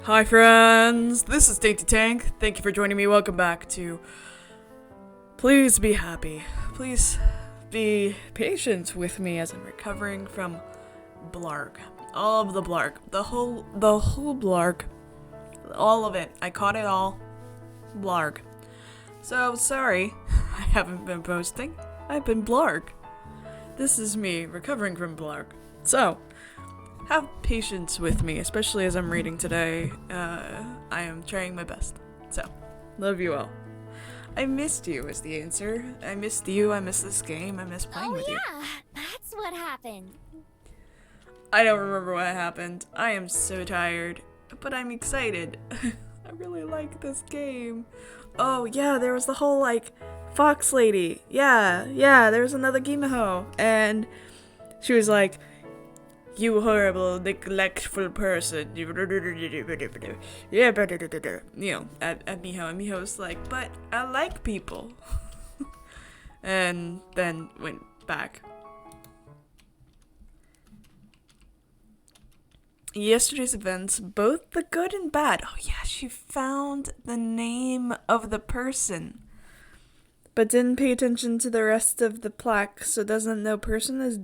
Hi friends, this is Dainty Tank. Thank you for joining me. Welcome back to Please Be Happy. Please be patient with me as I'm recovering from blarg. All of the blarg. The whole blarg. All of it. I caught it all. Blarg. So, sorry, I haven't been posting. I've been blarg. This is me recovering from blarg. So, have patience with me, especially as I'm reading today. I am trying my best. So, love you all. I missed you is the answer. I missed you, I missed this game, I missed playing with you. Oh yeah, that's what happened. I don't remember what happened. I am so tired, but I'm excited. I really like this game. Oh yeah, there was the whole fox lady. Yeah, there was another Miho, and she was like, "You horrible, neglectful person." Yeah, at Miho. And Miho's like, "But I like people." And then went back. Yesterday's events, both the good and bad. Oh yeah, she found the name of the person, but didn't pay attention to the rest of the plaque, so doesn't know person is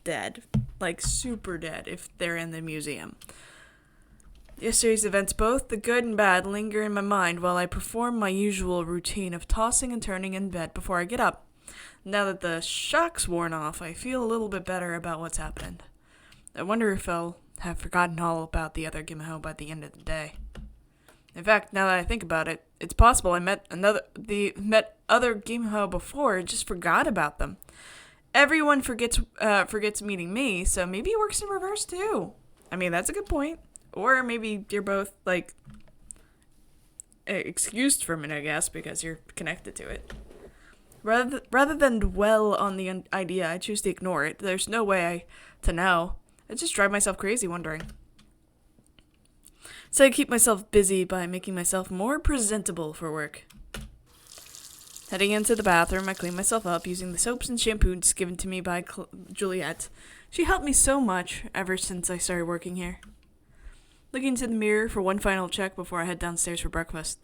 dead. Like, super dead if they're in the museum. Yesterday's events, both the good and bad, linger in my mind while I perform my usual routine of tossing and turning in bed before I get up. Now that the shock's worn off, I feel a little bit better about what's happened. I wonder if I'll have forgotten all about the other Miho by the end of the day. In fact, now that I think about it, it's possible I met other Miho before and just forgot about them. Everyone forgets meeting me, so maybe it works in reverse too. I mean, that's a good point. Or maybe you're both excused from it, I guess, because you're connected to it. Rather than dwell on the idea, I choose to ignore it. There's no way to know. I just drive myself crazy wondering. So I keep myself busy by making myself more presentable for work. Heading into the bathroom, I clean myself up using the soaps and shampoos given to me by Juliet. She helped me so much ever since I started working here. Looking into the mirror for one final check before I head downstairs for breakfast,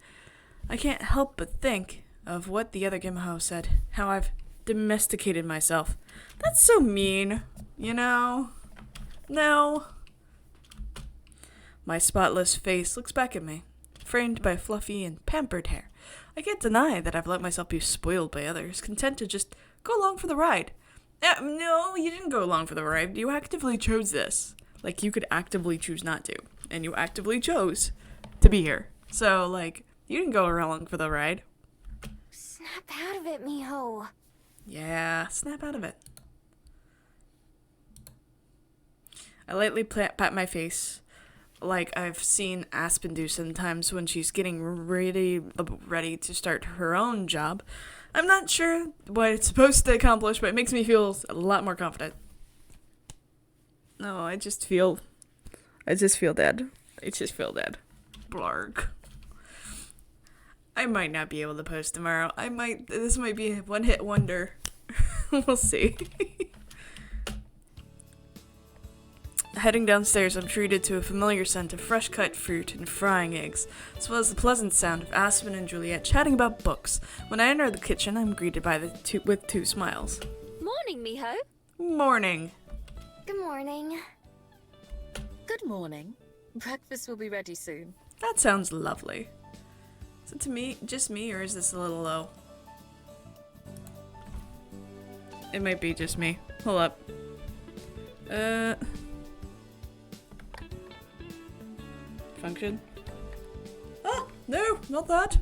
I can't help but think of what the other Miho said, how I've domesticated myself. That's so mean, you know? No. My spotless face looks back at me, framed by fluffy and pampered hair. I can't deny that I've let myself be spoiled by others, content to just go along for the ride. No, you didn't go along for the ride. You actively chose this. You could actively choose not to. And you actively chose to be here. So, you didn't go along for the ride. Snap out of it, Miho. Yeah, snap out of it. I lightly pat my face, like I've seen Aspen do sometimes when she's getting ready to start her own job. I'm not sure what it's supposed to accomplish, but it makes me feel a lot more confident. No, I just feel dead. I just feel dead. Blarg. I might not be able to post tomorrow. This might be a one-hit wonder. We'll see. Heading downstairs, I'm treated to a familiar scent of fresh-cut fruit and frying eggs, as well as the pleasant sound of Aspen and Juliet chatting about books. When I enter the kitchen, I'm greeted with two smiles. Morning, Miho. Morning. Good morning. Good morning. Breakfast will be ready soon. That sounds lovely. Is it just me, or is this a little low? It might be just me. Hold up. Function? Oh, no, not that.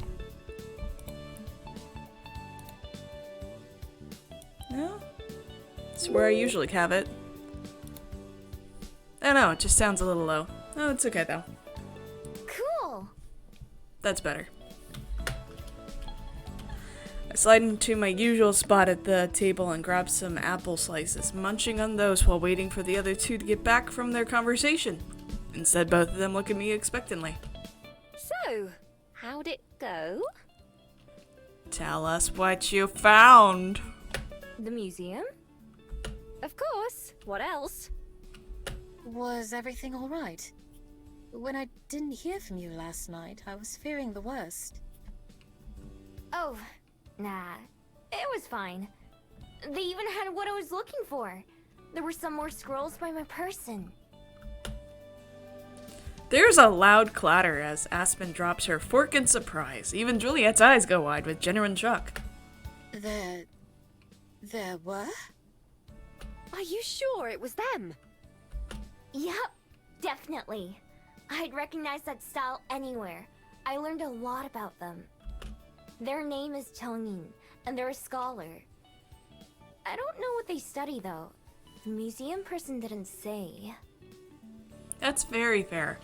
No? It's where I usually have it. I know, it just sounds a little low. Oh, it's okay though. Cool. That's better. I slide into my usual spot at the table and grab some apple slices, munching on those while waiting for the other two to get back from their conversation. Instead, both of them look at me expectantly. So, how'd it go? Tell us what you found. The museum? Of course. What else? Was everything all right? When I didn't hear from you last night, I was fearing the worst. Oh, nah. It was fine. They even had what I was looking for. There were some more scrolls by my person. There's a loud clatter as Aspen drops her fork in surprise. Even Juliet's eyes go wide with genuine shock. There were? Are you sure it was them? Yep, definitely. I'd recognize that style anywhere. I learned a lot about them. Their name is Chongin, and they're a scholar. I don't know what they study, though. The museum person didn't say. That's very fair.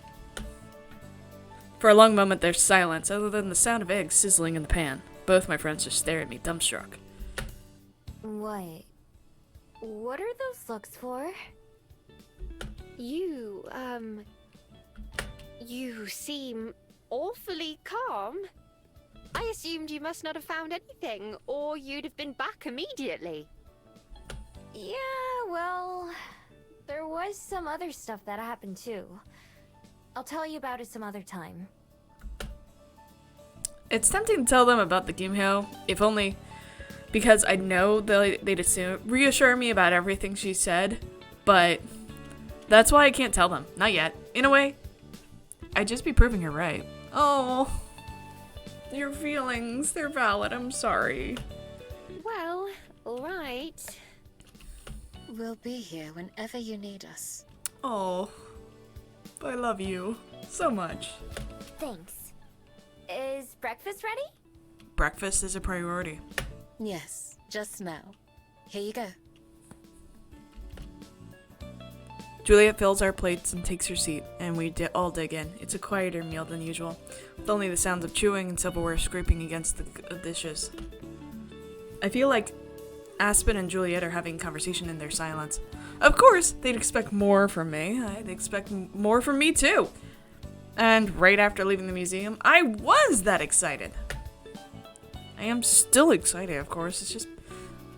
For a long moment, there's silence, other than the sound of eggs sizzling in the pan. Both my friends just stare at me, dumbstruck. What are those looks for? You seem awfully calm. I assumed you must not have found anything, or you'd have been back immediately. Yeah, well, there was some other stuff that happened too. I'll tell you about it some other time. It's tempting to tell them about the Miho, if only because I know they'd reassure me about everything she said, but that's why I can't tell them. Not yet. In a way, I'd just be proving her right. Oh, your feelings, they're valid. I'm sorry. Well, alright. We'll be here whenever you need us. Oh, I love you so much. Thanks. Is breakfast ready? Breakfast is a priority. Yes, just now. Here you go. Juliet fills our plates and takes her seat, and we all dig in. It's a quieter meal than usual, with only the sounds of chewing and silverware scraping against the dishes. I feel like Aspen and Juliet are having a conversation in their silence. Of course, they'd expect more from me. I'd expect more from me too. And right after leaving the museum, I was that excited. I am still excited, of course. It's just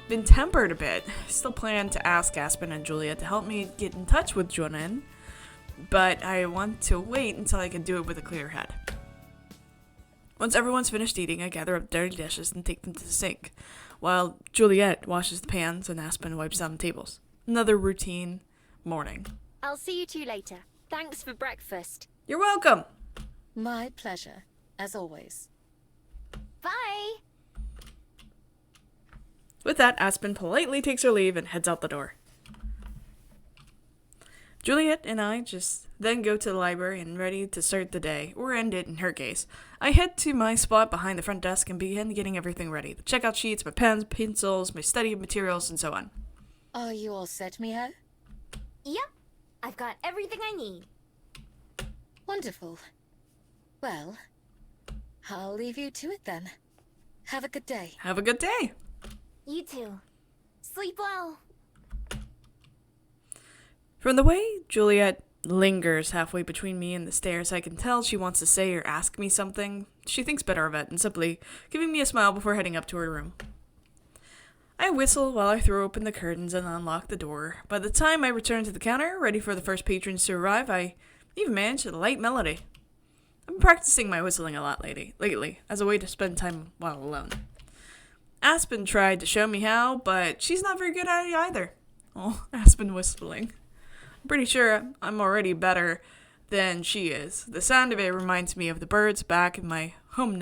been tempered a bit. I still plan to ask Aspen and Juliet to help me get in touch with Junin, but I want to wait until I can do it with a clear head. Once everyone's finished eating, I gather up dirty dishes and take them to the sink, while Juliet washes the pans and Aspen wipes down the tables. Another routine morning. I'll see you two later. Thanks for breakfast. You're welcome! My pleasure, as always. Bye! With that, Aspen politely takes her leave and heads out the door. Juliet and I just then go to the library and ready to start the day, or end it in her case. I head to my spot behind the front desk and begin getting everything ready. The checkout sheets, my pens, pencils, my study materials, and so on. Are you all set, Miho? Yep, I've got everything I need. Wonderful. Well, I'll leave you to it then. Have a good day. Have a good day! You too. Sleep well. From the way Juliet lingers halfway between me and the stairs, I can tell she wants to say or ask me something. She thinks better of it and simply giving me a smile before heading up to her room. I whistle while I throw open the curtains and unlock the door. By the time I return to the counter, ready for the first patrons to arrive, I even manage a light melody. I've been practicing my whistling a lot lately, as a way to spend time while alone. Aspen tried to show me how, but she's not very good at it either. Oh, Aspen whistling. I'm pretty sure I'm already better than she is. The sound of it reminds me of the birds back in my home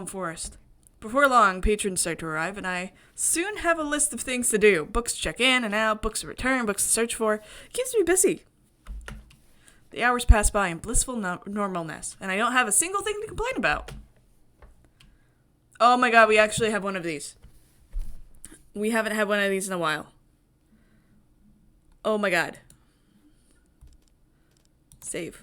forest. Before long, patrons start to arrive, and I soon have a list of things to do. Books to check in and out, books to return, books to search for. It keeps me busy. The hours pass by in blissful normalness, and I don't have a single thing to complain about. Oh my god, we actually have one of these. We haven't had one of these in a while. Oh my god. Save.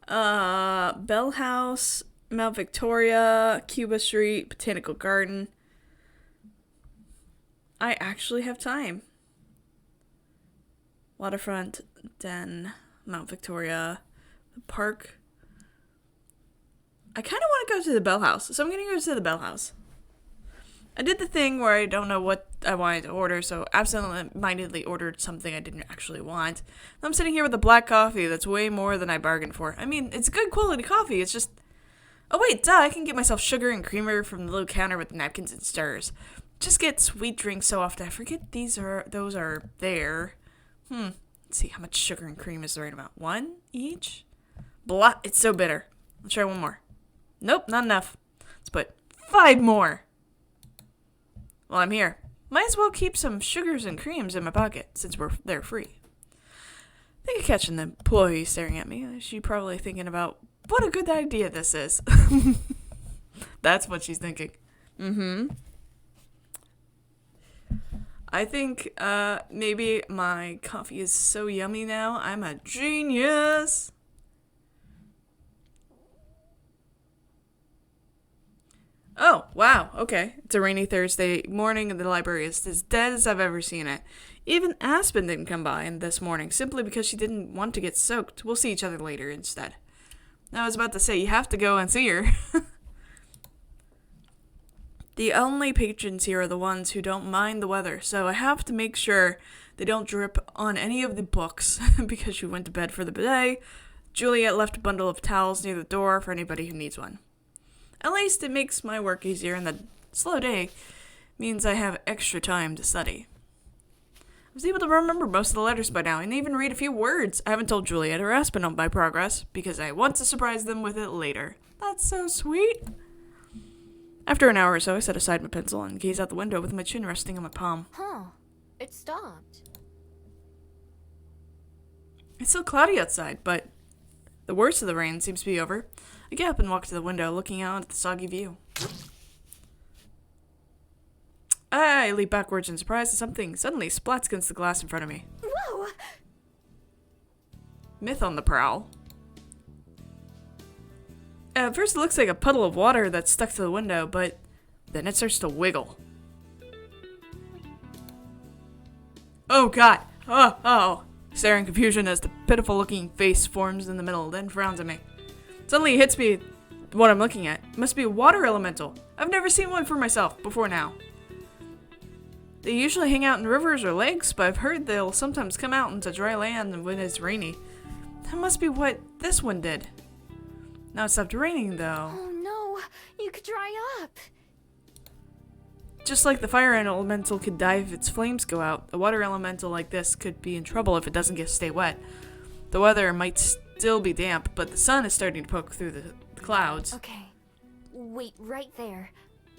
Bell House, Mount Victoria, Cuba Street, Botanical Garden. I actually have time. Waterfront, Den, Mount Victoria, the park. I kind of want to go to the Bell House, so I'm going to go to the Bell House. I did the thing where I don't know what I wanted to order, so absentmindedly ordered something I didn't actually want. I'm sitting here with a black coffee that's way more than I bargained for. I mean, it's good quality coffee, it's just... Oh wait, duh, I can get myself sugar and creamer from the little counter with napkins and stirrers. Just get sweet drinks so often I forget those are there. Let's see, how much sugar and cream is the right amount? 1 each? Blah, it's so bitter. Let's try one more. Nope, not enough. Let's put 5 more. Well, I'm here. Might as well keep some sugars and creams in my pocket, since they're free. I think I'm catching the employee staring at me. She's probably thinking about what a good idea this is. That's what she's thinking. I think maybe my coffee is so yummy now. I'm a genius. Oh, wow, okay. It's a rainy Thursday morning and the library is as dead as I've ever seen it. Even Aspen didn't come by this morning, simply because she didn't want to get soaked. We'll see each other later instead. I was about to say, you have to go and see her. The only patrons here are the ones who don't mind the weather, so I have to make sure they don't drip on any of the books, because she went to bed for the day. Juliet left a bundle of towels near the door for anybody who needs one. At least it makes my work easier, and the slow day means I have extra time to study. I was able to remember most of the letters by now, and even read a few words. I haven't told Juliet or Aspen of my progress, because I want to surprise them with it later. That's so sweet. After an hour or so, I set aside my pencil and gazed out the window with my chin resting on my palm. Huh. It stopped. It's still cloudy outside, but the worst of the rain seems to be over. I get up and walk to the window, looking out at the soggy view. I leap backwards in surprise as something suddenly splats against the glass in front of me. Whoa! Myth on the prowl. At first it looks like a puddle of water that's stuck to the window, but then it starts to wiggle. Oh god! Oh! Staring in confusion as the pitiful looking face forms in the middle, then frowns at me. Suddenly it hits me what I'm looking at. It must be a water elemental. I've never seen one for myself before now. They usually hang out in rivers or lakes, but I've heard they'll sometimes come out into dry land when it's rainy. That must be what this one did. Now it stopped raining, though. Oh no, you could dry up. Just like the fire elemental could die if its flames go out, a water elemental like this could be in trouble if it doesn't stay wet. The weather might still be damp, but the sun is starting to poke through the clouds. Okay, wait right there.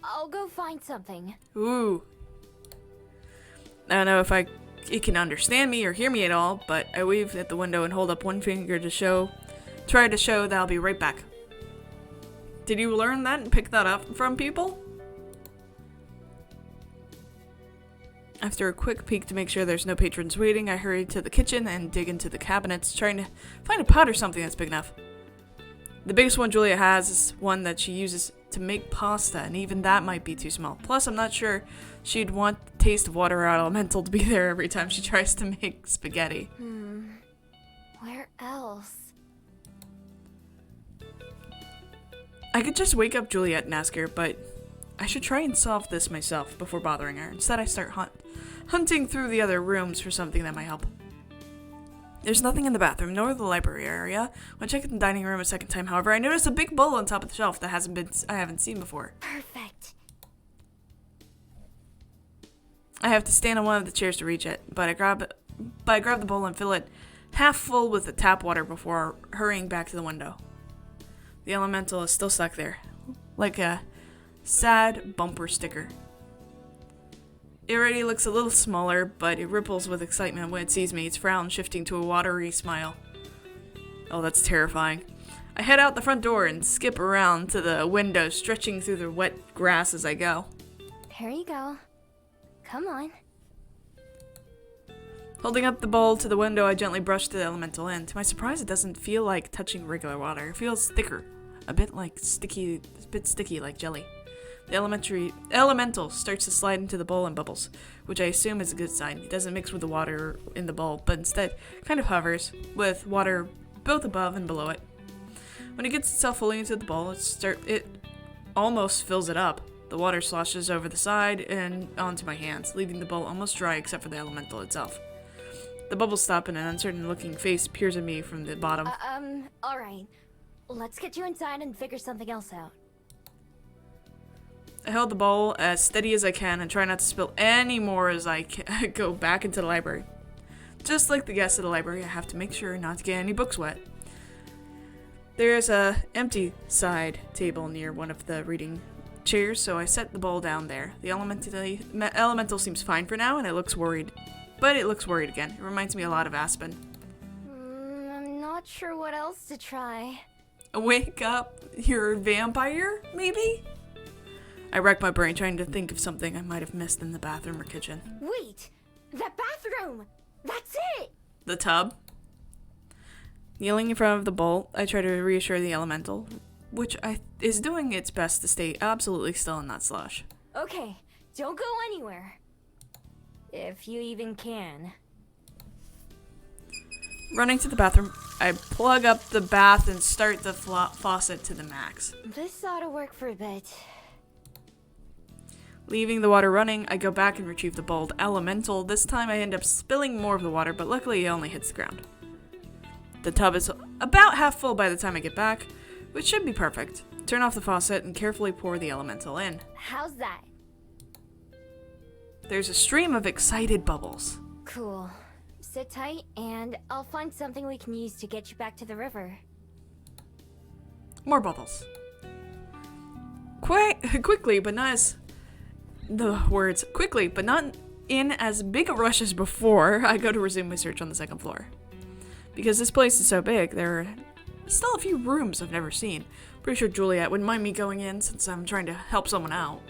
I'll go find something. Ooh. I don't know if it can understand me or hear me at all, but I wave at the window and hold up one finger to try to show that I'll be right back. Did you learn that and pick that up from people? After a quick peek to make sure there's no patrons waiting, I hurry to the kitchen and dig into the cabinets, trying to find a pot or something that's big enough. The biggest one Julia has is one that she uses to make pasta, and even that might be too small. Plus, I'm not sure she'd want the taste of water elemental to be there every time she tries to make spaghetti. Where else? I could just wake up Juliet and ask her, but I should try and solve this myself before bothering her. Instead, I start hunting through the other rooms for something that might help. There's nothing in the bathroom, nor the library area. When I check in the dining room a second time, however, I notice a big bowl on top of the shelf that I haven't seen before. Perfect. I have to stand on one of the chairs to reach it, but I grab the bowl and fill it half full with the tap water before hurrying back to the window. The elemental is still stuck there, like a sad bumper sticker. It already looks a little smaller, but it ripples with excitement when it sees me, its frown shifting to a watery smile. Oh, that's terrifying. I head out the front door and skip around to the window, stretching through the wet grass as I go. Here you go. Come on. Holding up the bowl to the window, I gently brush the elemental in. To my surprise, it doesn't feel like touching regular water. It feels thicker, a bit sticky like jelly. The elemental starts to slide into the bowl and bubbles, which I assume is a good sign. It doesn't mix with the water in the bowl, but instead kind of hovers, with water both above and below it. When it gets itself fully into the bowl, it almost fills it up. The water sloshes over the side and onto my hands, leaving the bowl almost dry except for the elemental itself. The bubbles stop and an uncertain-looking face peers at me from the bottom. Alright. Let's get you inside and figure something else out. I held the bowl as steady as I can and try not to spill any more as I go back into the library. Just like the guests of the library, I have to make sure not to get any books wet. There's a empty side table near one of the reading chairs, so I set the bowl down there. The elemental seems fine for now, and it looks worried. But it looks worried again. It reminds me a lot of Aspen. I'm not sure what else to try. Wake up your vampire, maybe? I rack my brain trying to think of something I might have missed in the bathroom or kitchen. Wait! That bathroom! That's it! The tub? Kneeling in front of the bowl, I try to reassure the elemental, which is doing its best to stay absolutely still in that slush. Okay, don't go anywhere. If you even can. Running to the bathroom, I plug up the bath and start the faucet to the max. This ought to work for a bit. Leaving the water running, I go back and retrieve the bowl elemental. This time I end up spilling more of the water, but luckily it only hits the ground. The tub is about half full by the time I get back, which should be perfect. Turn off the faucet and carefully pour the elemental in. How's that? There's a stream of excited bubbles. Cool. Sit tight, and I'll find something we can use to get you back to the river. More bubbles. Quickly, but not as... quickly, but not in as big a rush as before, I go to resume my search on the second floor. Because this place is so big, there are still a few rooms I've never seen. Pretty sure Juliet wouldn't mind me going in since I'm trying to help someone out.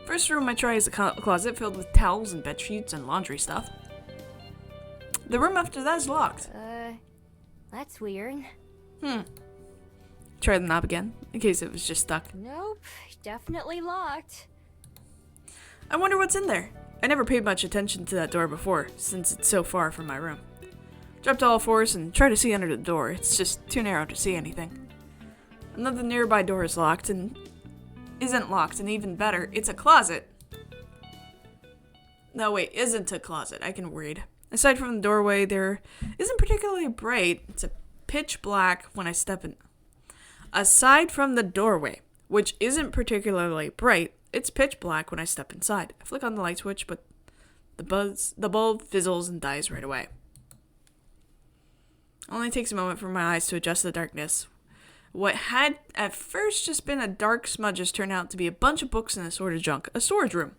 First room I try is a closet filled with towels and bed sheets and laundry stuff. The room after that is locked. That's weird. Try the knob again, in case it was just stuck. Nope, definitely locked. I wonder what's in there. I never paid much attention to that door before, since it's so far from my room. Drop to all fours and try to see under the door. It's just too narrow to see anything. Another nearby door is locked and isn't locked, and even better, it's a closet. No, wait, isn't a closet. I can read. Aside from the doorway, there isn't particularly bright. It's a pitch black when I step in. Aside from the doorway, which isn't particularly bright, it's pitch black when I step inside. I flick on the light switch, but the bulb fizzles and dies right away. Only takes a moment for my eyes to adjust to the darkness. What had at first just been a dark smudge has turned out to be a bunch of books and assorted junk. A storage room.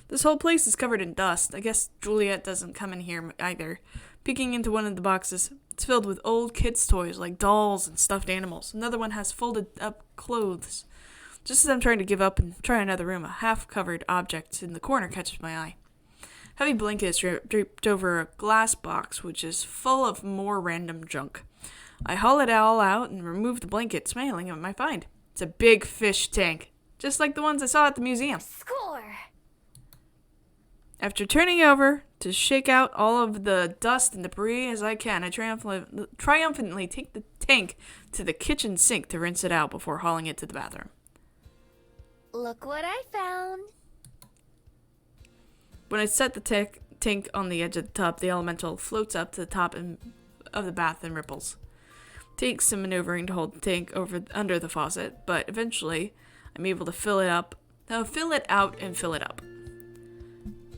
This whole place is covered in dust. I guess Juliet doesn't come in here either. Peeking into one of the boxes, it's filled with old kids' toys like dolls and stuffed animals. Another one has folded up clothes. Just as I'm trying to give up and try another room, a half-covered object in the corner catches my eye. Heavy blanket is draped over a glass box, which is full of more random junk. I haul it all out and remove the blanket, smiling at my find. It's a big fish tank, just like the ones I saw at the museum. Score! After turning over to shake out all of the dust and debris as I can, I triumphantly take the tank to the kitchen sink to rinse it out before hauling it to the bathroom. Look what I found. When I set the tank on the edge of the tub, the elemental floats up to the top of the bath and ripples. Takes some maneuvering to hold the tank under the faucet, but eventually I'm able to fill it out and fill it up.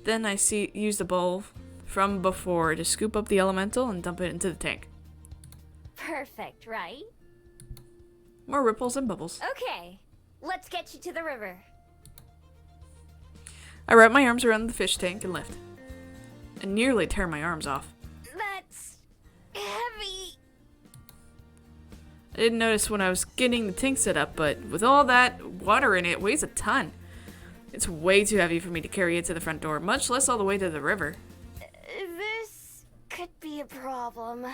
Then I use the bowl from before to scoop up the elemental and dump it into the tank. Perfect, right? More ripples and bubbles. Okay, let's get you to the river. I wrap my arms around the fish tank and lift. I nearly tear my arms off. That's heavy. I didn't notice when I was getting the tank set up, but with all that water in it, it weighs a ton. It's way too heavy for me to carry it to the front door, much less all the way to the river. This could be a problem.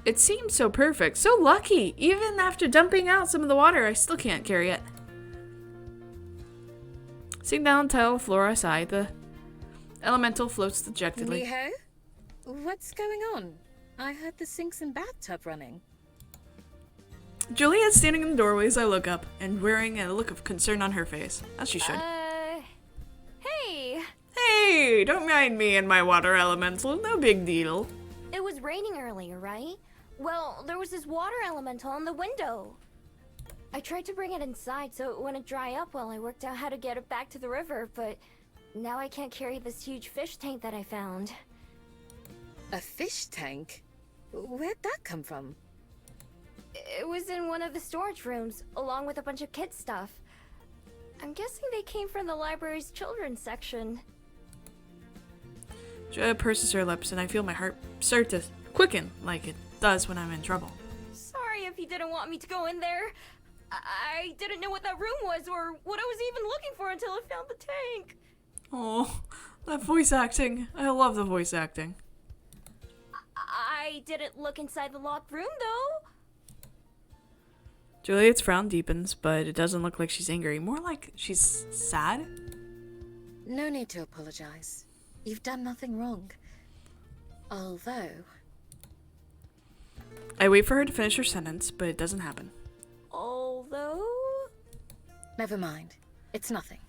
It seemed so perfect, so lucky. Even after dumping out some of the water, I still can't carry it. Sitting down on the tile floor, I sigh. The elemental floats dejectedly. Miho? What's going on? I heard the sinks and bathtub running. Juliet's standing in the doorway as I look up, and wearing a look of concern on her face, as she should. Hey! Hey, don't mind me and my water elemental, no big deal. It was raining earlier, right? Well, there was this water elemental in the window. I tried to bring it inside so it wouldn't dry up while I worked out how to get it back to the river, but now I can't carry this huge fish tank that I found. A fish tank? Where'd that come from? It was in one of the storage rooms, along with a bunch of kid stuff. I'm guessing they came from the library's children's section. Julia purses her lips, and I feel my heart start to quicken like it does when I'm in trouble. Sorry if you didn't want me to go in there. I didn't know what that room was or what I was even looking for until I found the tank. Oh, that voice acting. I love the voice acting. I didn't look inside the locked room, though. Juliet's frown deepens, but it doesn't look like she's angry. More like she's sad. No need to apologize. You've done nothing wrong. Although... I wait for her to finish her sentence, but it doesn't happen. Although... Never mind. It's nothing.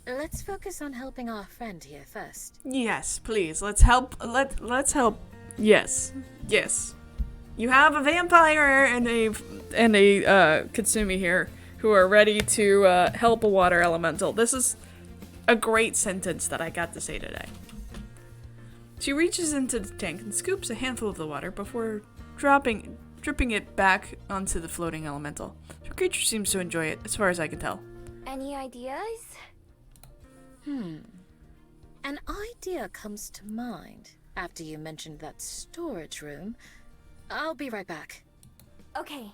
Let's focus on helping our friend here first. Yes, please. Let's help. Let's help. Yes. Yes. You have a vampire and a Katsumi here who are ready to help a water elemental. This is a great sentence that I got to say today. She reaches into the tank and scoops a handful of the water before dripping it back onto the floating elemental. The creature seems to enjoy it, as far as I can tell. Any ideas? An idea comes to mind after you mentioned that storage room. I'll be right back. Okay.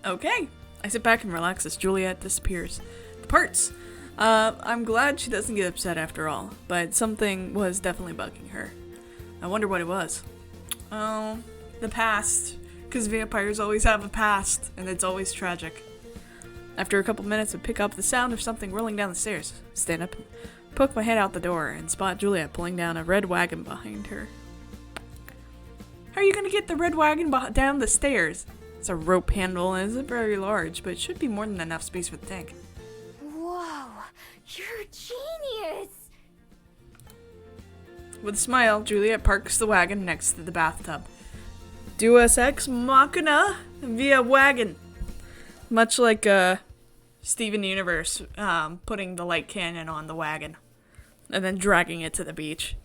Okay. I sit back and relax as Juliet departs. I'm glad she doesn't get upset after all, but something was definitely bugging her. I wonder what it was. Oh, the past. Because vampires always have a past, and it's always tragic. After a couple minutes, I pick up the sound of something rolling down the stairs, stand up, and poke my head out the door, and spot Juliet pulling down a red wagon behind her. How are you going to get the red wagon down the stairs? It's a rope handle and isn't very large, but it should be more than enough space for the tank. Whoa, you're a genius! With a smile, Juliet parks the wagon next to the bathtub. Deus ex machina via wagon. Much like Steven Universe putting the light cannon on the wagon and then dragging it to the beach.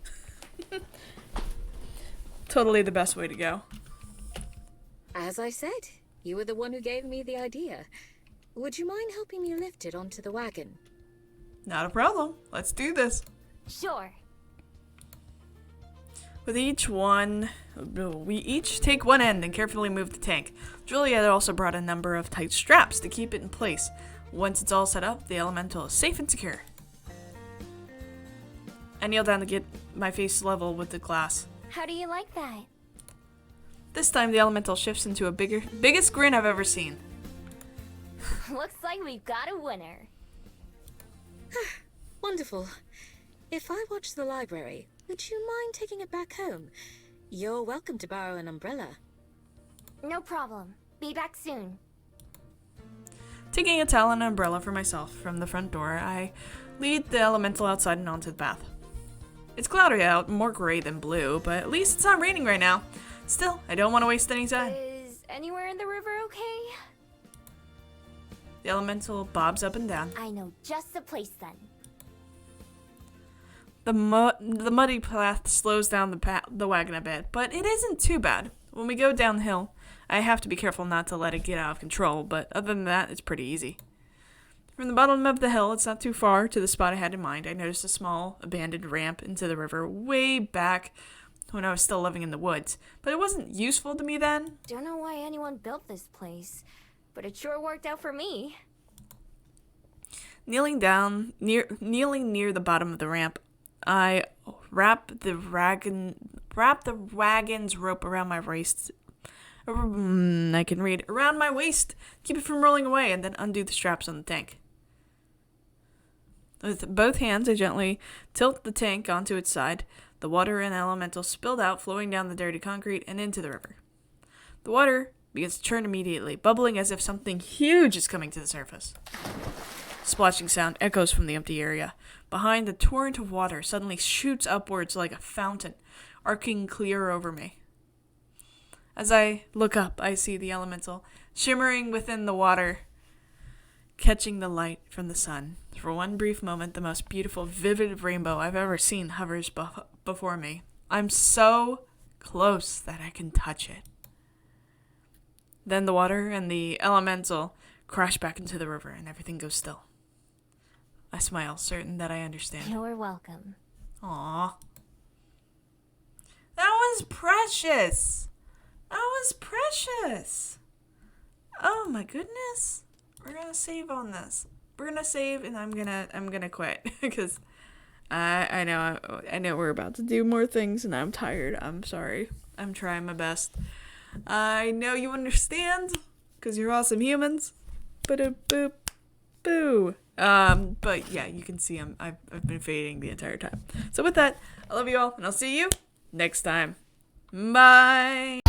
Totally the best way to go. As I said, you were the one who gave me the idea. Would you mind helping me lift it onto the wagon? Not a problem. Let's do this. Sure. With each one, we each take one end and carefully move the tank. Juliet also brought a number of tight straps to keep it in place. Once it's all set up, the elemental is safe and secure. I kneel down to get my face level with the glass. How do you like that? This time the elemental shifts into a biggest grin I've ever seen. Looks like we've got a winner. Wonderful. If I watch the library, would you mind taking it back home? You're welcome to borrow an umbrella. No problem. Be back soon. Taking a towel and an umbrella for myself from the front door, I lead the elemental outside and onto the path. It's cloudy out, more gray than blue, but at least it's not raining right now. Still, I don't want to waste any time. Is anywhere in the river okay? The elemental bobs up and down. I know just the place then. The muddy path slows down the wagon a bit, but it isn't too bad. When we go downhill, I have to be careful not to let it get out of control, but other than that, it's pretty easy. From the bottom of the hill, it's not too far to the spot I had in mind. I noticed a small, abandoned ramp into the river way back when I was still living in the woods, but it wasn't useful to me then. Don't know why anyone built this place, but it sure worked out for me. Kneeling near the bottom of the ramp, I wrap the wagon's rope around my waist. I can read around my waist, keep it from rolling away, and then undo the straps on the tank. With both hands, I gently tilt the tank onto its side. The water and elemental spilled out, flowing down the dirty concrete and into the river. The water begins to churn immediately, bubbling as if something huge is coming to the surface. Splashing sound echoes from the empty area. Behind, the torrent of water suddenly shoots upwards like a fountain, arcing clear over me. As I look up, I see the elemental shimmering within the water, catching the light from the sun. For one brief moment, the most beautiful, vivid rainbow I've ever seen hovers before me. I'm so close that I can touch it. Then the water and the elemental crash back into the river, and everything goes still. I smile, certain that I understand. You're welcome. Aww. That was precious. That was precious. Oh my goodness. We're gonna save on this. We're gonna save, and I'm gonna quit because I know we're about to do more things, and I'm tired. I'm sorry. I'm trying my best. I know you understand because you're awesome humans. Boop boo. But yeah, you can see I've been fading the entire time. So with that, I love you all, and I'll see you next time. Bye.